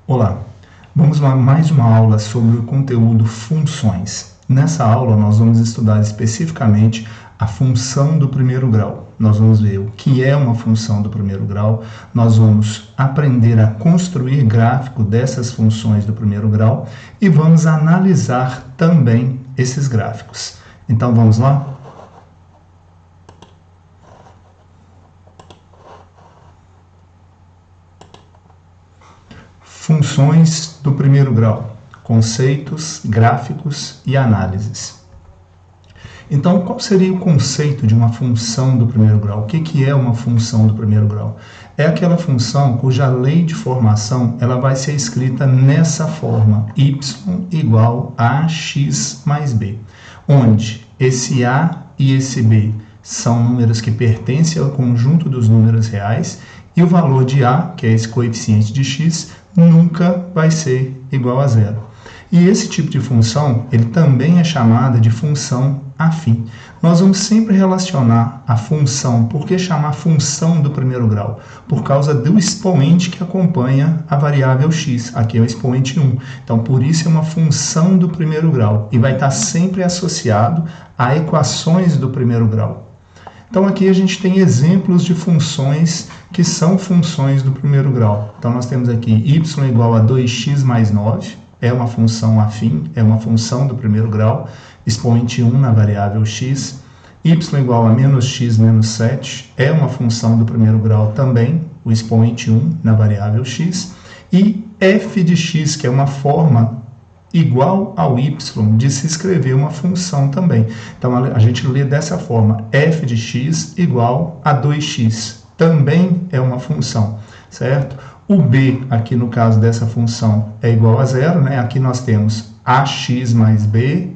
Olá, vamos a mais uma aula sobre o conteúdo funções. Nessa aula nós vamos estudar especificamente a função do primeiro grau. Nós vamos ver o que é uma função do primeiro grau, nós vamos aprender a construir gráfico dessas funções do primeiro grau e vamos analisar também esses gráficos. Então vamos lá? Funções do primeiro grau, conceitos, gráficos e análises. Então, qual seria o conceito de uma função do primeiro grau? O que é uma função do primeiro grau? É aquela função cuja lei de formação ela vai ser escrita nessa forma, y igual a x mais b, onde esse a e esse b são números que pertencem ao conjunto dos números reais e o valor de a, que é esse coeficiente de x, nunca vai ser igual a zero. E esse tipo de função, ele também é chamada de função afim. Nós vamos sempre relacionar a função. Por que chamar função do primeiro grau? Por causa do expoente que acompanha a variável x. Aqui é o expoente 1. Então, por isso é uma função do primeiro grau. E vai estar sempre associado a equações do primeiro grau. Então, aqui a gente tem exemplos de funções que são funções do primeiro grau. Então, nós temos aqui y igual a 2x mais 9, é uma função afim, é uma função do primeiro grau, expoente 1 na variável x. Y igual a menos x menos 7, é uma função do primeiro grau também, o expoente 1 na variável x. E f de x, que é uma forma igual ao y de se escrever uma função também. Então, a gente lê dessa forma, f de x igual a 2x, também é uma função, certo? O b, aqui no caso dessa função, é igual a zero, né? Aqui nós temos ax mais b,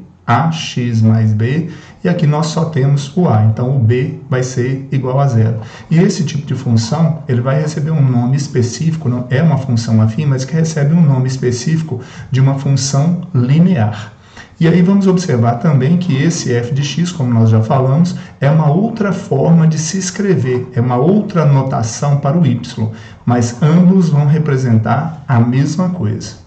e aqui nós só temos o a, então o b vai ser igual a zero. E esse tipo de função, ele vai receber um nome específico, não é uma função afim, mas que recebe um nome específico de uma função linear. E aí vamos observar também que esse f de x, como nós já falamos, é uma outra forma de se escrever, é uma outra notação para o y, mas ambos vão representar a mesma coisa.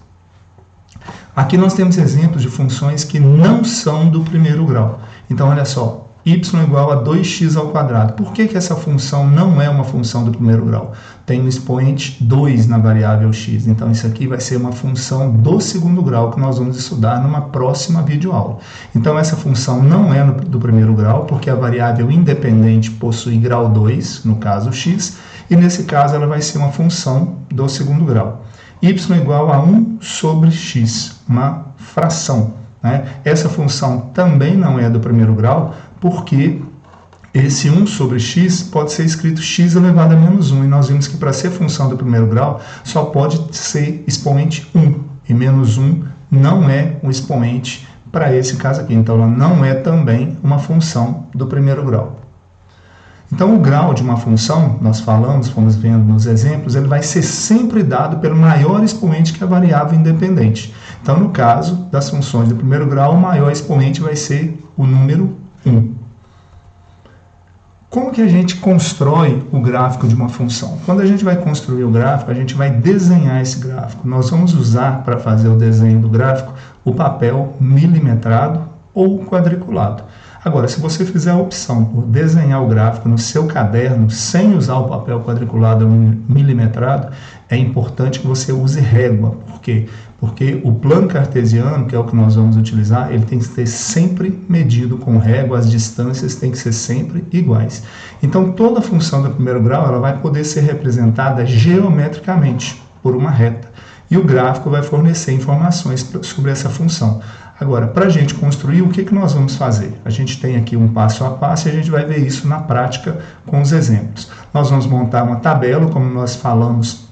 Aqui nós temos exemplos de funções que não são do primeiro grau. Então, olha só, y igual a 2x ao quadrado. Por que essa função não é uma função do primeiro grau? Tem um expoente 2 na variável x. Então, isso aqui vai ser uma função do segundo grau que nós vamos estudar numa próxima videoaula. Então, essa função não é do primeiro grau, porque a variável independente possui grau 2, no caso x, e nesse caso ela vai ser uma função do segundo grau. Y igual a 1 sobre x, uma fração, né? Essa função também não é do primeiro grau, porque esse 1 sobre x pode ser escrito x elevado a menos 1, e nós vimos que para ser função do primeiro grau só pode ser expoente 1, e menos 1 não é um expoente para esse caso aqui, então ela não é também uma função do primeiro grau. Então, o grau de uma função, nós falamos, fomos vendo nos exemplos, ele vai ser sempre dado pelo maior expoente que é a variável independente. Então, no caso das funções do primeiro grau, o maior expoente vai ser o número 1. Como que a gente constrói o gráfico de uma função? Quando a gente vai construir o gráfico, a gente vai desenhar esse gráfico. Nós vamos usar, para fazer o desenho do gráfico, o papel milimetrado ou quadriculado. Agora, se você fizer a opção por desenhar o gráfico no seu caderno sem usar o papel quadriculado ou milimetrado, é importante que você use régua. Por quê? Porque o plano cartesiano, que é o que nós vamos utilizar, ele tem que ser sempre medido com régua, as distâncias têm que ser sempre iguais. Então, toda função do primeiro grau ela vai poder ser representada geometricamente por uma reta. E o gráfico vai fornecer informações sobre essa função. Agora, para a gente construir, o que nós vamos fazer? A gente tem aqui um passo a passo e a gente vai ver isso na prática com os exemplos. Nós vamos montar uma tabela, como nós falamos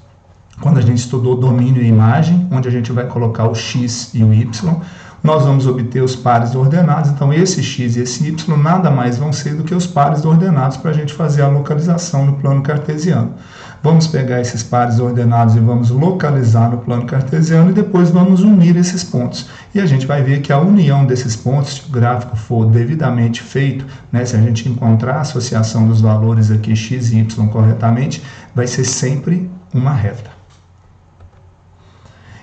quando a gente estudou domínio e imagem, onde a gente vai colocar o x e o y. Nós vamos obter os pares ordenados, então esse x e esse y nada mais vão ser do que os pares ordenados para a gente fazer a localização no plano cartesiano. Vamos pegar esses pares ordenados e vamos localizar no plano cartesiano e depois vamos unir esses pontos. E a gente vai ver que a união desses pontos, se o gráfico for devidamente feito, né, se a gente encontrar a associação dos valores aqui x e y corretamente, vai ser sempre uma reta.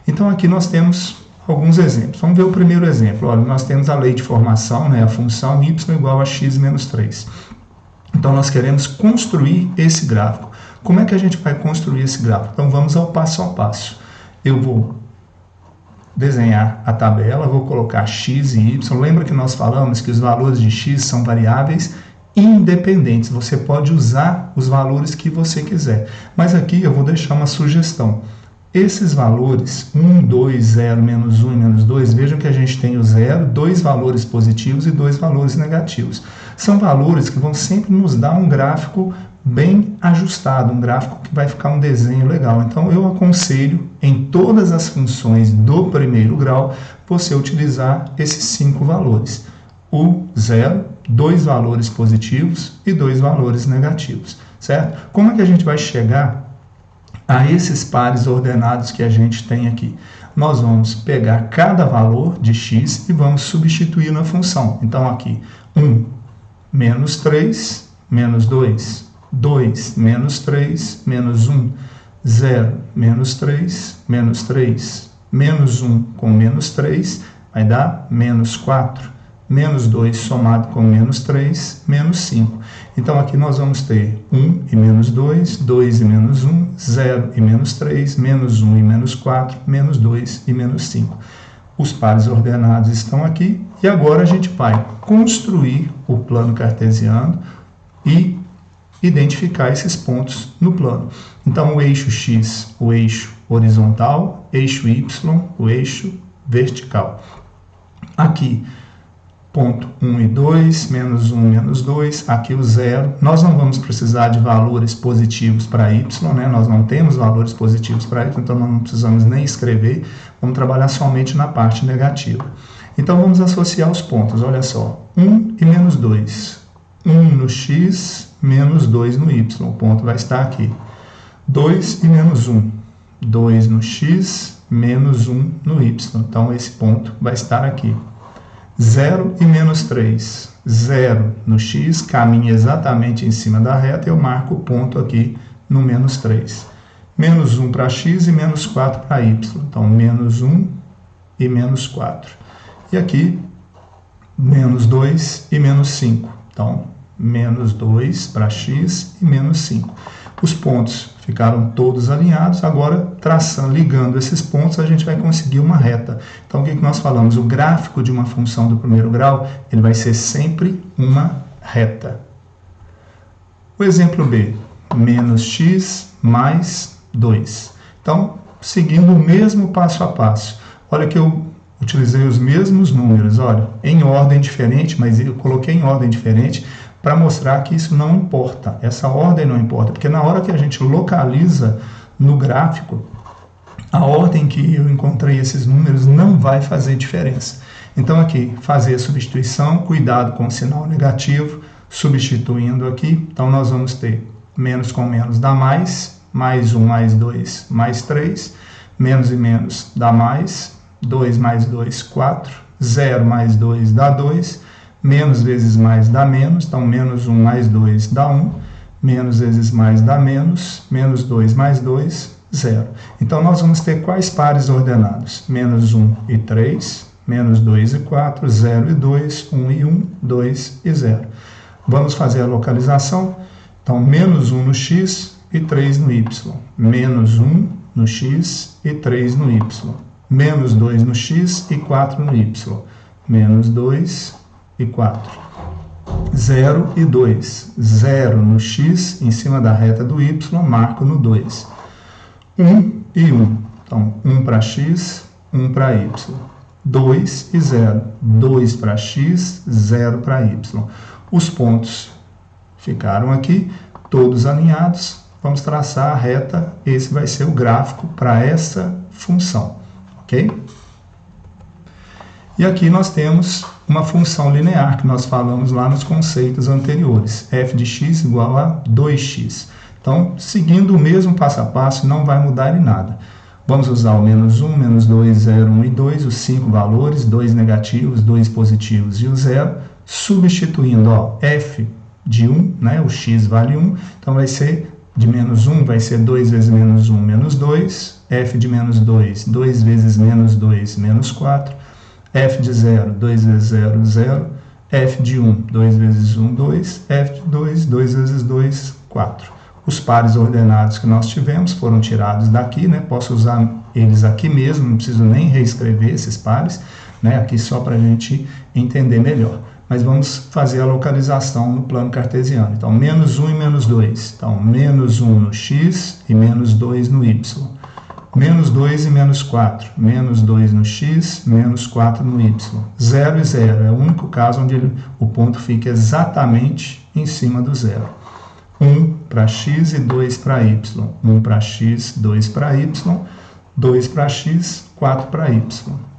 Então aqui nós temos alguns exemplos. Vamos ver o primeiro exemplo. Olha, nós temos a lei de formação, né, a função y igual a x menos 3. Então nós queremos construir esse gráfico. Como é que a gente vai construir esse gráfico? Então vamos ao passo a passo. Eu vou desenhar a tabela, vou colocar x e y. Lembra que nós falamos que os valores de x são variáveis independentes. Você pode usar os valores que você quiser. Mas aqui eu vou deixar uma sugestão. Esses valores, 1, 2, 0, menos 1 e menos 2, vejam que a gente tem o 0, 2 valores positivos e 2 valores negativos. São valores que vão sempre nos dar um gráfico bem ajustado, um gráfico que vai ficar um desenho legal. Então, eu aconselho, em todas as funções do primeiro grau, você utilizar esses 5 valores. O 0, 2 valores positivos e 2 valores negativos, certo? Como é que a gente vai chegar a esses pares ordenados que a gente tem aqui? Nós vamos pegar cada valor de x e vamos substituir na função. Então, aqui, 1, menos 3, menos 2. 2, menos 3, menos 1, 0, menos 3, menos 3, menos 1 com menos 3, vai dar menos 4, menos 2 somado com menos 3, menos 5. Então, aqui nós vamos ter 1 e menos 2, 2 e menos 1, 0 e menos 3, menos 1 e menos 4, menos 2 e menos 5. Os pares ordenados estão aqui e agora a gente vai construir o plano cartesiano e identificar esses pontos no plano. Então, o eixo x, o eixo horizontal, eixo y, o eixo vertical. Aqui, ponto 1 e 2, menos 1, menos 2, aqui o 0. Nós não vamos precisar de valores positivos para y, né? Nós não temos valores positivos para y, então não precisamos nem escrever, vamos trabalhar somente na parte negativa. Então, vamos associar os pontos, olha só, 1 e menos 2. 1 no x, menos 2 no y, o ponto vai estar aqui. 2 e menos 1, 2 no x, menos 1 no y, então esse ponto vai estar aqui. 0 e menos 3, 0 no x, caminha exatamente em cima da reta, eu marco o ponto aqui no menos 3. Menos 1 para x e menos 4 para y, então menos 1 e menos 4. E aqui, menos 2 e menos 5, então menos 2 para x e menos 5. Os pontos ficaram todos alinhados, agora ligando esses pontos a gente vai conseguir uma reta. Então o que nós falamos? O gráfico de uma função do primeiro grau, ele vai ser sempre uma reta. O exemplo B, menos x mais 2. Então, seguindo o mesmo passo a passo. Olha que eu utilizei os mesmos números, olha, em ordem diferente, mas eu coloquei em ordem diferente, para mostrar que isso não importa, essa ordem não importa, porque na hora que a gente localiza no gráfico, a ordem que eu encontrei esses números não vai fazer diferença. Então aqui, fazer a substituição, cuidado com o sinal negativo, substituindo aqui, então nós vamos ter menos com menos dá mais 1 mais 2 mais 3, menos e menos dá mais, 2 mais 2, 4, 0 mais 2 dá 2, menos vezes mais dá menos, então menos 1 mais 2 dá 1, menos vezes mais dá menos 2 mais 2, 0. Então nós vamos ter quais pares ordenados? Menos 1 e 3, menos 2 e 4, 0 e 2, 1 e 1, 2 e 0. Vamos fazer a localização? Então, menos 1 no x e 3 no y. Menos 1 no x e 3 no y. Menos 2 no x e 4 no y. Menos 2 e 4. 0 e 2. 0 no x, em cima da reta do y, marco no 2. 1 e 1. Então, 1 para x, 1 para y. 2 e 0. 2 para x, 0 para y. Os pontos ficaram aqui, todos alinhados. Vamos traçar a reta. Esse vai ser o gráfico para essa função. Ok? E aqui nós temos uma função linear que nós falamos lá nos conceitos anteriores, f de x igual a 2x. Então, seguindo o mesmo passo a passo, não vai mudar em nada. Vamos usar o menos 1, menos 2, 0, 1 e 2, os 5 valores, 2 negativos, 2 positivos e o 0, substituindo f de 1, né, o x vale 1, então vai ser de menos 1, vai ser 2 vezes menos 1, menos 2, f de menos 2, 2 vezes menos 2, menos 4, f de 0, 2 vezes 0, 0, f de 1, 2 vezes 1, 2, f de 2, 2 vezes 2, 4. Os pares ordenados que nós tivemos foram tirados daqui, né? Posso usar eles aqui mesmo, não preciso nem reescrever esses pares, né? Aqui só para a gente entender melhor. Mas vamos fazer a localização no plano cartesiano. Então, menos 1 e menos 2. Então, menos 1 no x e menos 2 no y. Menos 2 e menos 4. Menos 2 no x, menos 4 no y. 0 e 0. É o único caso onde o ponto fica exatamente em cima do zero. 1 para x e 2 para y. 1 para x, 2 para y. 2 para x, 4 para y.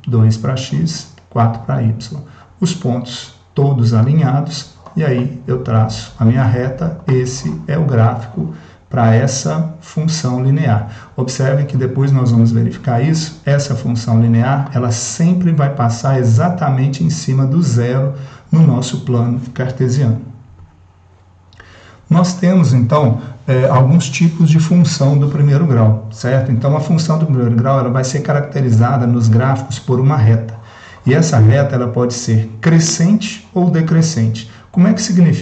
2 para x, 4 para y. Os pontos todos alinhados, e aí eu traço a minha reta. Esse é o gráfico para essa função linear. Observem que depois nós vamos verificar isso. Essa função linear, ela sempre vai passar exatamente em cima do zero no nosso plano cartesiano. Nós temos, então, alguns tipos de função do primeiro grau, certo? Então, a função do primeiro grau ela vai ser caracterizada nos gráficos por uma reta. E essa reta ela pode ser crescente ou decrescente. O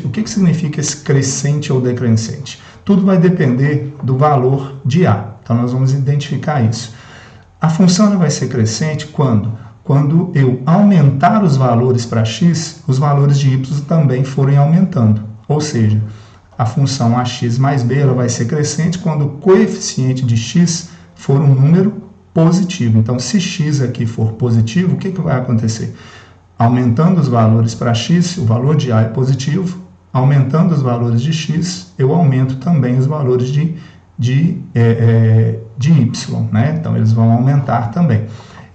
que significa esse crescente ou decrescente? Tudo vai depender do valor de A. Então, nós vamos identificar isso. A função ela vai ser crescente quando eu aumentar os valores para x, os valores de y também forem aumentando. Ou seja, a função ax mais b ela vai ser crescente quando o coeficiente de x for um número positivo. Então, se x aqui for positivo, o que vai acontecer? Aumentando os valores para x, o valor de a é positivo. Aumentando os valores de x, eu aumento também os valores de y, né? Então, eles vão aumentar também.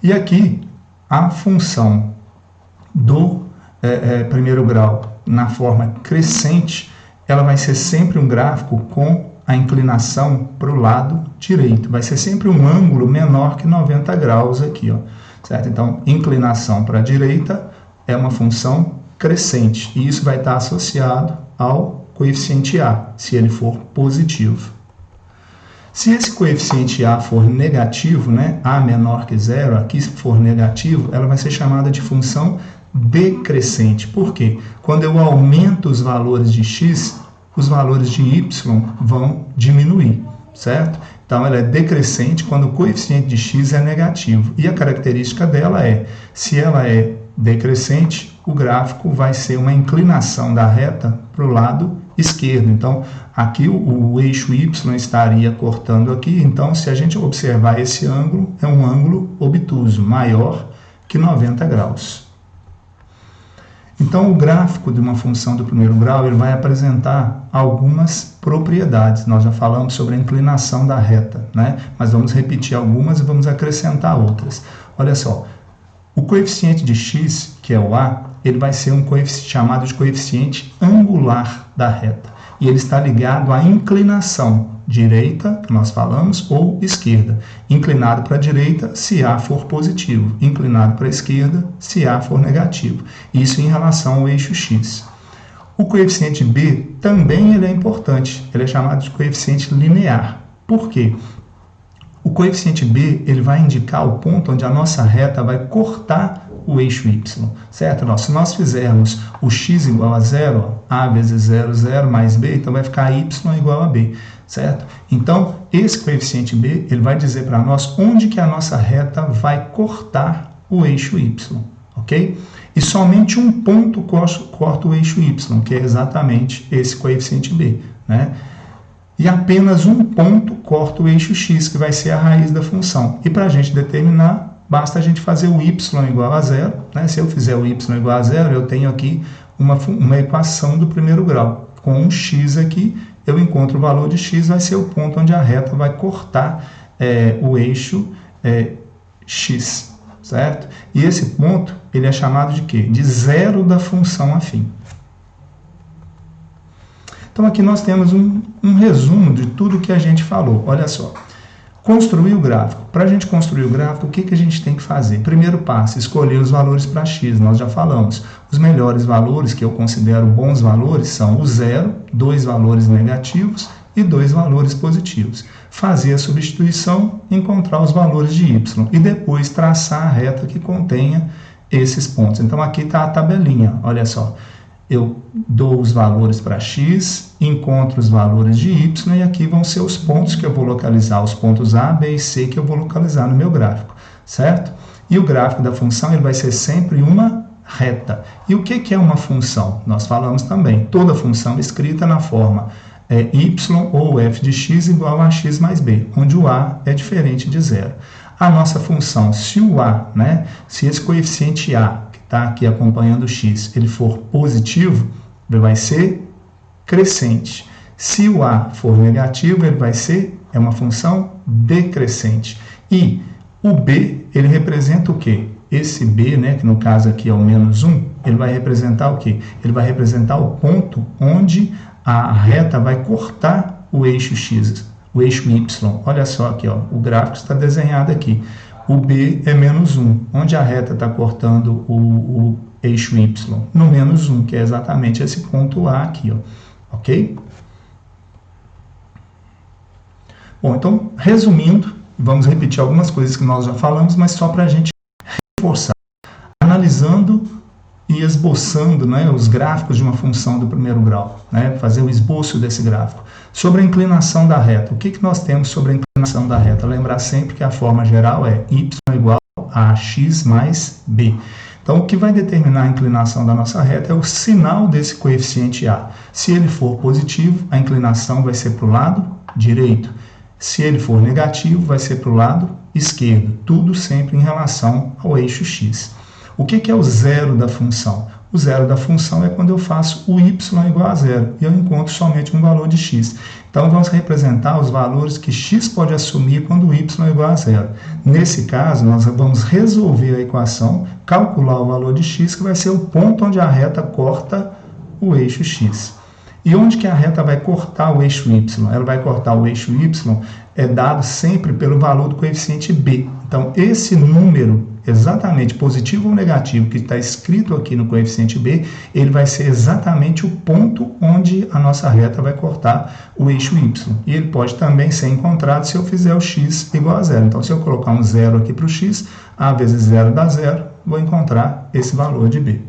E aqui, a função do primeiro grau na forma crescente, ela vai ser sempre um gráfico com a inclinação para o lado direito. Vai ser sempre um ângulo menor que 90 graus aqui, ó, certo? Então, inclinação para a direita é uma função crescente. E isso vai estar associado ao coeficiente A, se ele for positivo. Se esse coeficiente A for negativo, né, A menor que zero, aqui se for negativo, ela vai ser chamada de função decrescente. Por quê? Quando eu aumento os valores de x, os valores de y vão diminuir, certo? Então, ela é decrescente quando o coeficiente de x é negativo. E a característica dela é, se ela é decrescente, o gráfico vai ser uma inclinação da reta para o lado esquerdo. Então, aqui o eixo y estaria cortando aqui. Então, se a gente observar esse ângulo, é um ângulo obtuso, maior que 90 graus. Então, o gráfico de uma função do primeiro grau ele vai apresentar algumas propriedades. Nós já falamos sobre a inclinação da reta, né? Mas vamos repetir algumas e vamos acrescentar outras. Olha só, o coeficiente de x, que é o A, ele vai ser um coeficiente chamado de coeficiente angular da reta. E ele está ligado à inclinação direita, que nós falamos, ou esquerda. Inclinado para a direita, se A for positivo. Inclinado para a esquerda, se A for negativo. Isso em relação ao eixo x. O coeficiente B também ele é importante. Ele é chamado de coeficiente linear. Por quê? O coeficiente B ele vai indicar o ponto onde a nossa reta vai cortar o eixo y, certo? Se nós fizermos o x igual a zero, a vezes 0, 0 mais b, então vai ficar y igual a b, certo? Então, esse coeficiente b, ele vai dizer para nós onde que a nossa reta vai cortar o eixo y, ok? E somente um ponto corta o eixo y, que é exatamente esse coeficiente b, né? E apenas um ponto corta o eixo x, que vai ser a raiz da função. E para a gente determinar, basta a gente fazer o y igual a zero, né? Se eu fizer o y igual a zero, eu tenho aqui uma equação do primeiro grau. Com um x aqui, eu encontro o valor de x, vai ser o ponto onde a reta vai cortar o eixo x, certo? E esse ponto, ele é chamado de quê? De zero da função afim. Então, aqui nós temos um resumo de tudo que a gente falou. Olha só. Construir o gráfico. Para a gente construir o gráfico, o que a gente tem que fazer? Primeiro passo, escolher os valores para x. Nós já falamos. Os melhores valores, que eu considero bons valores, são o 0, 2 valores negativos e 2 valores positivos. Fazer a substituição, encontrar os valores de y e depois traçar a reta que contenha esses pontos. Então, aqui está a tabelinha. Olha só. Eu dou os valores para x, encontro os valores de y e aqui vão ser os pontos que eu vou localizar, os pontos A, B e C que eu vou localizar no meu gráfico, certo? E o gráfico da função ele vai ser sempre uma reta. E o que é uma função? Nós falamos também, toda função escrita na forma y ou f de x igual a x mais b, onde o a é diferente de zero. A nossa função, se o a, se esse coeficiente a está aqui acompanhando o x, ele for positivo, ele vai ser crescente. Se o a for negativo, ele vai ser uma função decrescente. E o b, ele representa o quê? Esse b, que no caso aqui é o menos 1, ele vai representar o quê? Ele vai representar o ponto onde a reta vai cortar o eixo x, o eixo y. Olha só aqui, ó, o gráfico está desenhado aqui. O B é menos 1, onde a reta está cortando o eixo Y, no menos 1, que é exatamente esse ponto A aqui, ó, ok? Bom, então, resumindo, vamos repetir algumas coisas que nós já falamos, mas só para a gente reforçar. Analisando e esboçando os gráficos de uma função do primeiro grau, fazer o esboço desse gráfico. Sobre a inclinação da reta, o que nós temos sobre a inclinação da reta? Lembrar sempre que a forma geral é y igual a x mais b. Então, o que vai determinar a inclinação da nossa reta é o sinal desse coeficiente a. Se ele for positivo, a inclinação vai ser para o lado direito. Se ele for negativo, vai ser para o lado esquerdo. Tudo sempre em relação ao eixo x. O que é o zero da função? O zero da função é quando eu faço o y igual a zero e eu encontro somente um valor de x. Então, vamos representar os valores que x pode assumir quando o y é igual a zero. Nesse caso, nós vamos resolver a equação, calcular o valor de x, que vai ser o ponto onde a reta corta o eixo x. E onde que a reta vai cortar o eixo y? Ela vai cortar o eixo y, é dado sempre pelo valor do coeficiente b. Então, esse número, exatamente positivo ou negativo, que está escrito aqui no coeficiente b, ele vai ser exatamente o ponto onde a nossa reta vai cortar o eixo y. E ele pode também ser encontrado se eu fizer o x igual a zero. Então, se eu colocar um zero aqui para o x, a vezes zero dá zero, vou encontrar esse valor de b.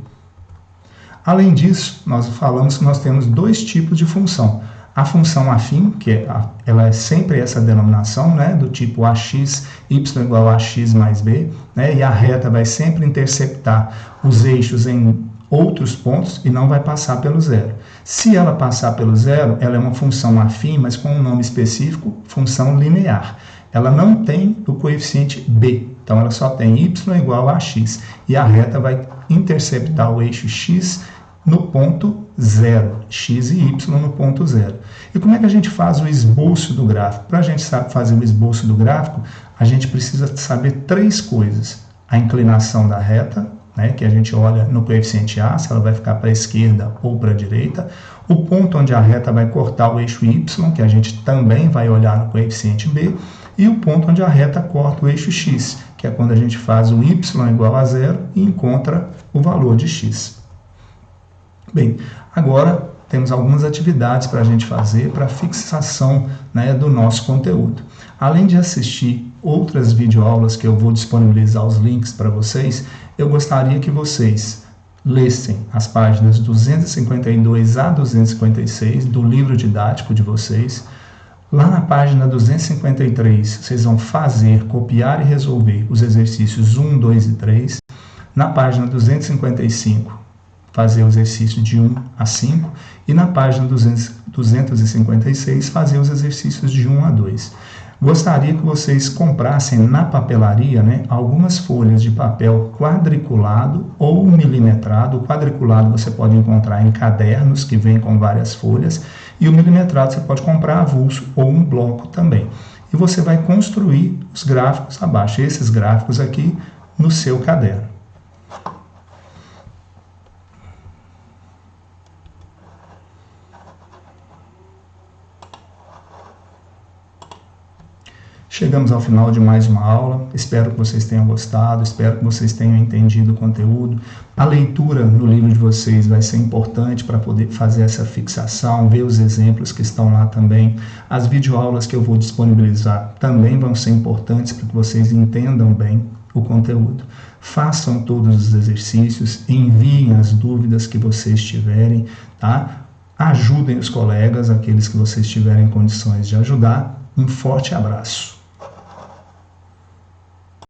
Além disso, nós falamos que nós temos dois tipos de função. A função afim, que ela é sempre essa denominação, do tipo ax, y igual a x mais b, e a reta vai sempre interceptar os eixos em outros pontos e não vai passar pelo zero. Se ela passar pelo zero, ela é uma função afim, mas com um nome específico, função linear. Ela não tem o coeficiente b, então ela só tem y igual a x, e a reta vai interceptar o eixo x no ponto zero, x e y no ponto zero. E como é que a gente faz o esboço do gráfico? Para a gente fazer o esboço do gráfico, a gente precisa saber três coisas. A inclinação da reta, que a gente olha no coeficiente a, se ela vai ficar para a esquerda ou para a direita. O ponto onde a reta vai cortar o eixo y, que a gente também vai olhar no coeficiente b. E o ponto onde a reta corta o eixo x, que é quando a gente faz o y igual a zero e encontra o valor de x. Bem, agora temos algumas atividades para a gente fazer para fixação do nosso conteúdo. Além de assistir outras videoaulas que eu vou disponibilizar os links para vocês, eu gostaria que vocês lessem as páginas 252 a 256 do livro didático de vocês. Lá na página 253, vocês vão fazer, copiar e resolver os exercícios 1, 2 e 3. Na página 255, fazer o exercício de 1 a 5, e na página 256, fazer os exercícios de 1 a 2. Gostaria que vocês comprassem na papelaria algumas folhas de papel quadriculado ou milimetrado. O quadriculado você pode encontrar em cadernos que vêm com várias folhas, e o milimetrado você pode comprar avulso ou um bloco também. E você vai construir os gráficos abaixo. Esses gráficos aqui no seu caderno. Chegamos ao final de mais uma aula, espero que vocês tenham gostado, espero que vocês tenham entendido o conteúdo. A leitura no livro de vocês vai ser importante para poder fazer essa fixação, ver os exemplos que estão lá também. As videoaulas que eu vou disponibilizar também vão ser importantes para que vocês entendam bem o conteúdo. Façam todos os exercícios, enviem as dúvidas que vocês tiverem, tá? Ajudem os colegas, aqueles que vocês tiverem condições de ajudar. Um forte abraço.